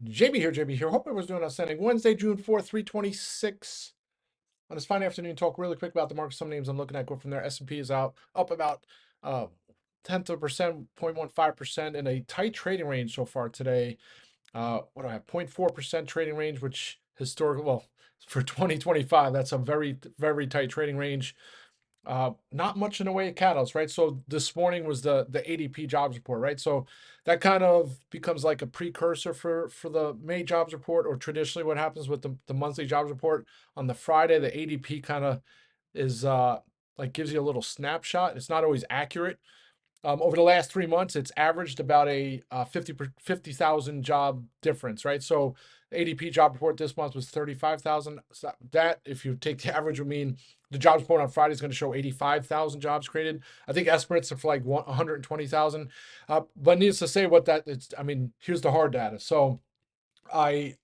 JB here. Hope everyone's doing outstanding. Wednesday, June 4th, 326. On this fine afternoon, talk really quick about the market. Some names I'm looking at go from there. S&P is up about tenth of a percent, 0.15% in a tight trading range so far today. What do I have? 0.4% trading range, which historically, well, for 2025, that's a very, very tight trading range. Not much in the way of catalysts, right? So this morning was the ADP jobs report, right? So that kind of becomes like a precursor for the May jobs report, or traditionally what happens with the monthly jobs report on the Friday. The ADP kind of is like gives you a little snapshot. It's not always accurate. Over the last 3 months, it's averaged about a 50,000 job difference, right? So ADP job report this month was 35,000. So that, if you take the average, would mean the jobs report on Friday is going to show 85,000 jobs created. I think estimates are for like 120,000. But needless to say, what that it's. I mean, here's the hard data. So I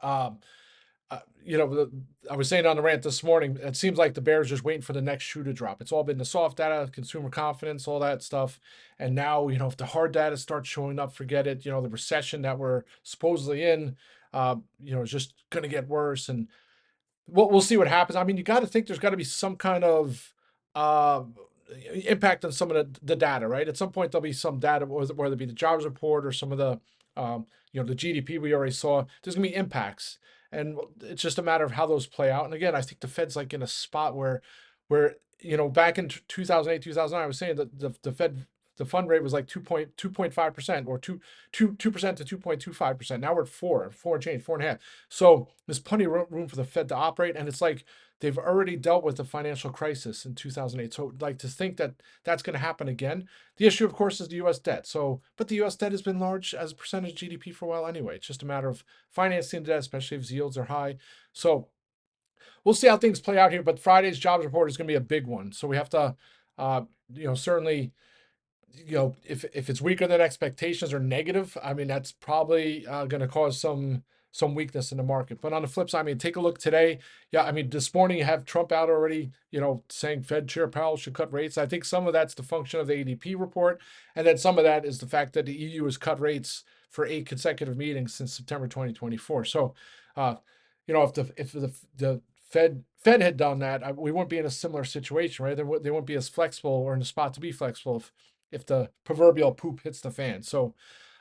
I was saying on the rant this morning, it seems like the Bears just waiting for the next shoe to drop. It's all been the soft data, consumer confidence, all that stuff. And now, if the hard data starts showing up, forget it. The recession that we're supposedly in, is just going to get worse. And we'll see what happens. I mean, you got to think there's got to be some kind of uh, impact on some of the data, right? At some point, there'll be some data, whether it be the jobs report or some of the GDP we already saw. There's gonna be impacts, and it's just a matter of how those play out. And again, I think the Fed's like in a spot where back in 2008, 2009, I was saying that the Fed. The fund rate was like 2.5%, or 2% to 2.25%. Now we're at four and change, 4.5. So there's plenty of room for the Fed to operate, and it's like they've already dealt with the financial crisis in 2008. So, like, to think that that's going to happen again. The issue, of course, is the U.S. debt. So, but the U.S. debt has been large as a percentage of GDP for a while anyway. It's just a matter of financing the debt, especially if yields are high. So, we'll see how things play out here. But Friday's jobs report is going to be a big one. So we have to, certainly, if it's weaker than expectations or negative, I mean, that's probably going to cause some weakness in the market. But on the flip side, I mean, take a look today. Yeah, I mean, this morning you have Trump out already, saying Fed Chair Powell should cut rates. I think some of that's the function of the ADP report, and then some of that is the fact that the EU has cut rates for 8 consecutive meetings since September 2024. So, uh, if the Fed had done that, we wouldn't be in a similar situation, right? They wouldn't be as flexible or in a spot to be flexible if the proverbial poop hits the fan. So,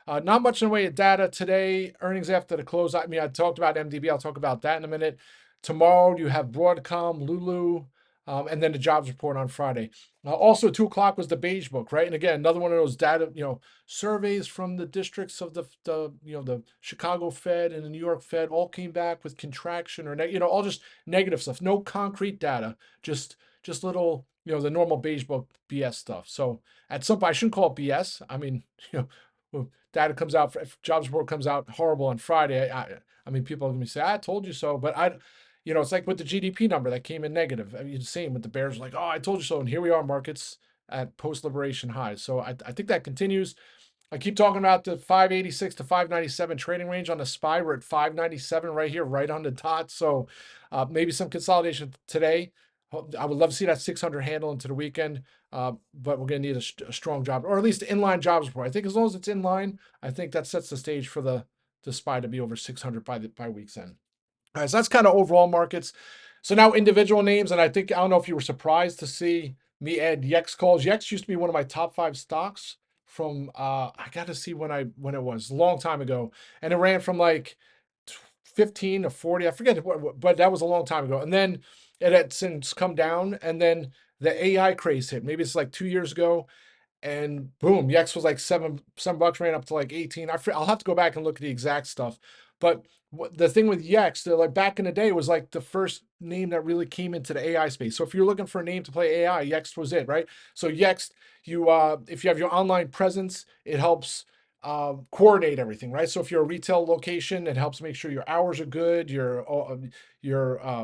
not much in the way of data today. Earnings after the close. I mean, I talked about MDB. I'll talk about that in a minute. Tomorrow, you have Broadcom, Lulu, and then the jobs report on Friday. Also, 2 o'clock was the Beige Book, right? And again, another one of those data, surveys from the districts of the Chicago Fed and the New York Fed all came back with contraction or all just negative stuff. No concrete data, just little, the normal Beige Book BS stuff. So at some point, I shouldn't call it BS. I mean, well, data comes out, if jobs report comes out horrible on Friday, I mean, people are going to say, I told you so. But it's like with the GDP number that came in negative. I mean, same with the Bears, like, oh, I told you so. And here we are, markets at post-liberation highs. So I think that continues. I keep talking about the 586 to 597 trading range on the SPY. We're at 597 right here, right on the dot. So maybe some consolidation today. I would love to see that 600 handle into the weekend, but we're going to need a strong job, or at least inline jobs report. I think as long as it's in line, I think that sets the stage for the SPY to be over 600 by week's end. All right, so that's kind of overall markets. So now individual names, and I don't know if you were surprised to see me add Yex calls. Yex used to be one of my top 5 stocks from I got to see when it was a long time ago, and it ran from like 15 to 40. I forget but that was a long time ago. And then it had since come down, and then the AI craze hit. Maybe it's like 2 years ago, and boom, Yex was like $7, ran up to like 18. I'll have to go back and look at the exact stuff. But the thing with Yex, like back in the day, was like the first name that really came into the AI space. So if you're looking for a name to play AI, Yext was it, right? So Yext, if you have your online presence, it helps coordinate everything, right? So if you're a retail location, it helps make sure your hours are good, your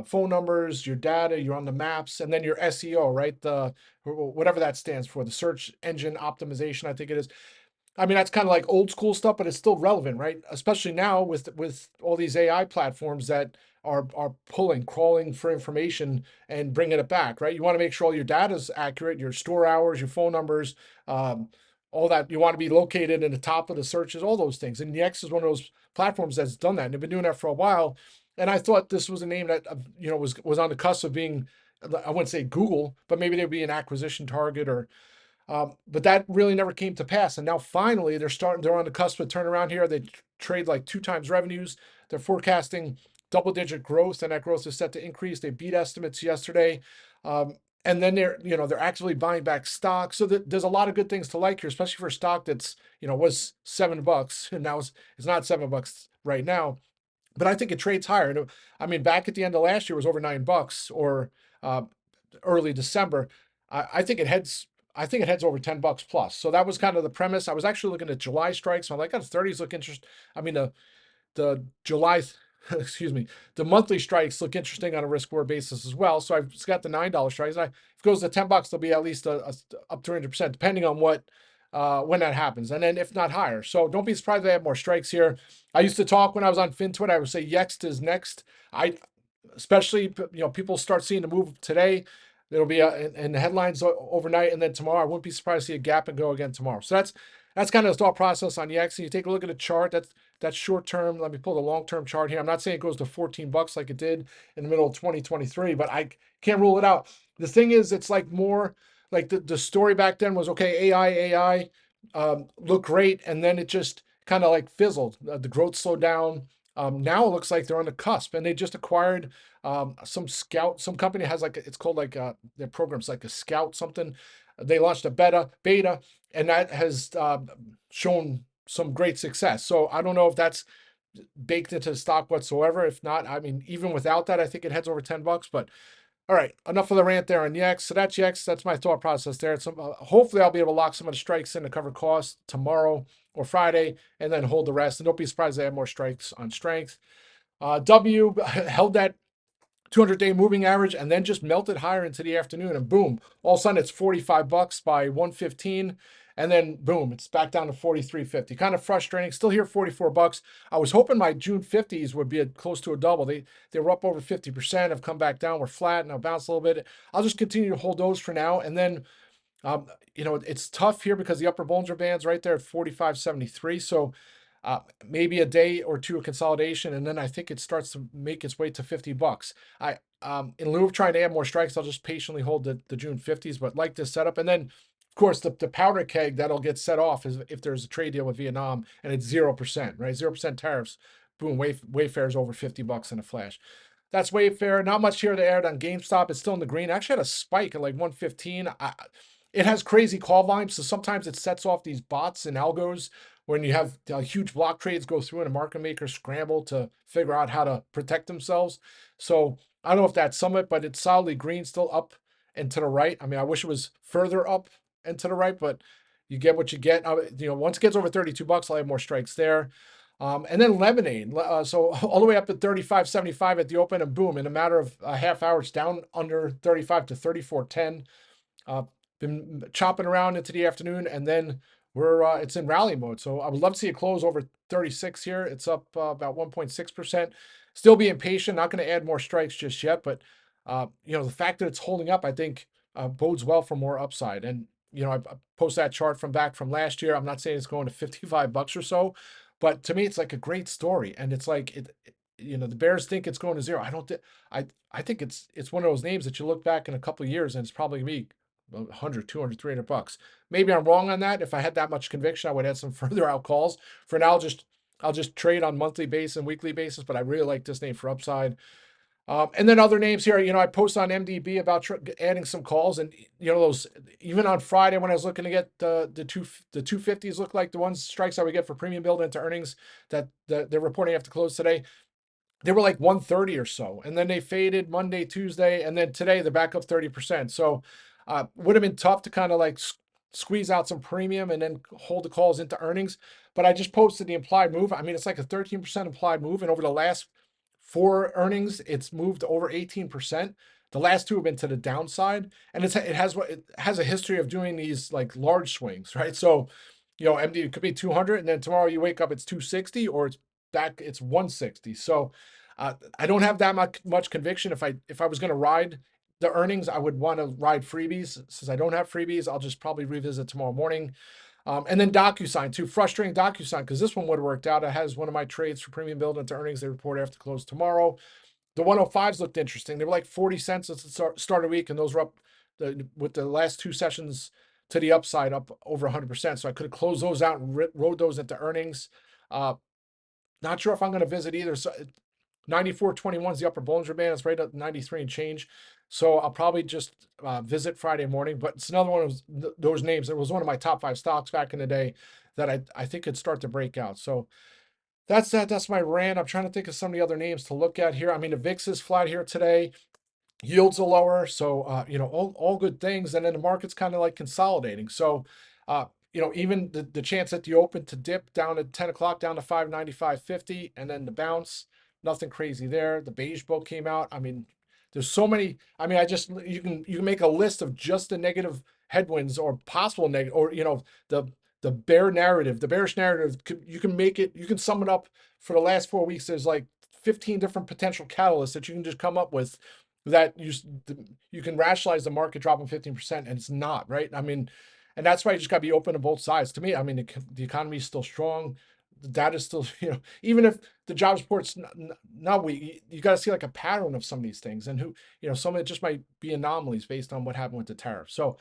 phone numbers, your data, you're on the maps, and then your SEO, right? The whatever that stands for, the search engine optimization, I think it is. I mean, that's kind of like old school stuff, but it's still relevant, right? Especially now with all these AI platforms that are crawling for information and bringing it back, right? You want to make sure all your data is accurate, your store hours, your phone numbers, all that. You want to be located in the top of the searches, all those things. And Yext is one of those platforms that's done that. And they've been doing that for a while. And I thought this was a name that, was on the cusp of being, I wouldn't say Google, but maybe there'd be an acquisition target or, but that really never came to pass. And now finally they're on the cusp of turnaround here. They trade like 2 times revenues. They're forecasting double-digit growth, and that growth is set to increase. They beat estimates yesterday. And then they're actively buying back stock. So there's a lot of good things to like here, especially for a stock that's, was $7 and now it's not $7 right now. But I think it trades higher. And I mean, back at the end of last year, it was over $9 or uh, early December. I think it heads. I think it heads over $10 plus. So that was kind of the premise. I was actually looking at July strikes. So I'm like, oh, the 30s look interesting. I mean, the July, excuse me, the monthly strikes look interesting on a risk reward basis as well. So I've got the $9 strikes. If it goes to $10, there'll be at least up to 100%, depending on when that happens, and then if not higher. So don't be surprised if they have more strikes here. I used to talk when I was on FinTwit. I would say Yext is next. Especially people start seeing the move today. It'll be in the headlines overnight, and then tomorrow I wouldn't be surprised to see a gap and go again tomorrow. So that's kind of the thought process on Yext. And you take a look at the chart. That's short term. Let me pull the long term chart here. I'm not saying it goes to $14 like it did in the middle of 2023, but I can't rule it out. The thing is, it's like more like the story back then was okay. AI looked great, and then it just kind of like fizzled. The growth slowed down. Now it looks like they're on the cusp, and they just acquired some company has like it's called like their program's like a Scout something. They launched a beta, and that has shown some great success. So I don't know if that's baked into the stock whatsoever. If not, I mean, even without that, I think it heads over $10. But all right, enough of the rant there on Yext. So that's Yext. That's my thought process there. Hopefully, I'll be able to lock some of the strikes in to cover costs tomorrow or Friday, and then hold the rest. And don't be surprised they have more strikes on strength. W held that 200-day moving average and then just melted higher into the afternoon, and boom, all of a sudden it's $45 by 115, and then boom, it's back down to 43.50. Kind of frustrating. Still here $44. I was hoping my June 50s would be close to a double. They were up over 50%, have come back down, we're flat, now bounce a little bit. I'll just continue to hold those for now, and then it's tough here because the upper Bollinger Band's right there at 45.73. So maybe a day or two of consolidation, and then I think it starts to make its way to $50. In lieu of trying to add more strikes, I'll just patiently hold the June 50s, but like this setup. And then, of course, the powder keg that'll get set off is if there's a trade deal with Vietnam and it's 0%, right? 0% tariffs. Boom, Wayfair's over $50 in a flash. That's Wayfair. Not much here to add on GameStop. It's still in the green. Actually had a spike at like 115. It has crazy call volumes, so sometimes it sets off these bots and algos when you have huge block trades go through and a market maker scramble to figure out how to protect themselves. So I don't know if that's Summit, but it's solidly green, still up and to the right. I mean, I wish it was further up and to the right, but you get what you get. Once it gets over $32, I'll have more strikes there. And then Lemonade, so all the way up to 35.75 at the open, and boom, in a matter of a half hour, it's down under 35 to 34.10. Been chopping around into the afternoon, and then it's in rally mode. So I would love to see it close over 36 here. It's up about 1.6%. Still being patient, not going to add more strikes just yet, but the fact that it's holding up, I think bodes well for more upside. And I post that chart from last year. I'm not saying it's going to $55 or so, but to me, it's like a great story. And it's like the Bears think it's going to zero. I think it's one of those names that you look back in a couple of years and it's probably gonna be 100, 200, $300. Maybe I'm wrong on that. If I had that much conviction, I would add some further out calls. For now, I'll just trade on monthly basis and weekly basis, but I really like this name for upside. And then other names here, I post on MDB about adding some calls, and those even on Friday when I was looking to get the 250s look like the ones strikes I would get for premium build into earnings that they're reporting after close today. They were like 130 or so, and then they faded Monday, Tuesday, and then today they're back up 30%. So would have been tough to kind of like squeeze out some premium and then hold the calls into earnings. But I just posted the implied move. I mean, it's like a 13% implied move, and over the last 4 earnings, it's moved over 18%. The last 2 have been to the downside, and it has a history of doing these like large swings, right? So, MD, it could be 200, and then tomorrow you wake up, it's 260, or it's back, it's 160. So I don't have that much conviction. If I was going to ride the earnings, I would want to ride freebies. Since I don't have freebies, I'll just probably revisit tomorrow morning. And then DocuSign too. Frustrating DocuSign because this one would have worked out. It has one of my trades for premium build into earnings. They report after close tomorrow. The 105s looked interesting. They were like 40 cents at the start of the week, and those were up with the last two sessions to the upside, up over 100%. So I could have closed those out and rode those into earnings. Not sure if I'm going to visit either. So 94.21 is the upper Bollinger Band. It's right at 93 and change. So I'll probably just visit Friday morning. But it's another one of those names. It was one of my top 5 stocks back in the day that I think could start to break out. So that's that. That's my rant. I'm trying to think of some of the other names to look at here. I mean, the VIX is flat here today. Yields are lower, so all good things. And then the market's kind of like consolidating. So even the chance at the open to dip down at 10 o'clock down to 595.50, and then the bounce, nothing crazy there. The beige book came out. I mean, there's so many. I mean, you can make a list of just the negative headwinds or possible negative, or the bearish narrative. You can make it. You can sum it up for the last 4 weeks. There's like 15 different potential catalysts that you can just come up with that you can rationalize the market dropping 15%, and it's not, right? I mean, and that's why you just got to be open to both sides. To me, I mean, the economy is still strong. The data is still, even if the jobs report's not weak, you got to see like a pattern of some of these things, and some of it just might be anomalies based on what happened with the tariff. So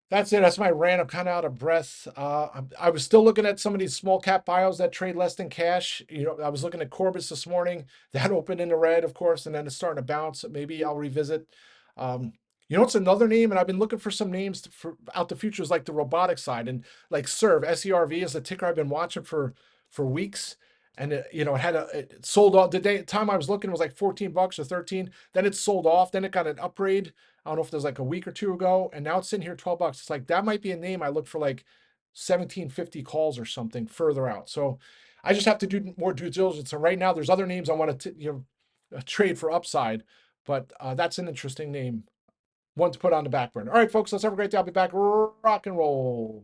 that's it. That's my rant. I'm kind of out of breath. I was still looking at some of these small cap bios that trade less than cash. I was looking at Corbis this morning. That opened in the red, of course, and then it's starting to bounce. Maybe I'll revisit. It's another name, and I've been looking for some names for out the futures, like the robotic side, and like Serve, SERV is a ticker I've been watching for weeks. And it sold off the time I was looking. It was like $14 or 13. Then it sold off. Then it got an upgrade. I don't know if there's like a week or two ago, and now it's sitting here $12. It's like that might be a name I look for, like 1750 calls or something further out. So I just have to do more due diligence. And right now, there's other names I want to trade for upside, but that's an interesting name, one to put on the back burner. All right, folks, let's have a great day. I'll be back. Rock and roll.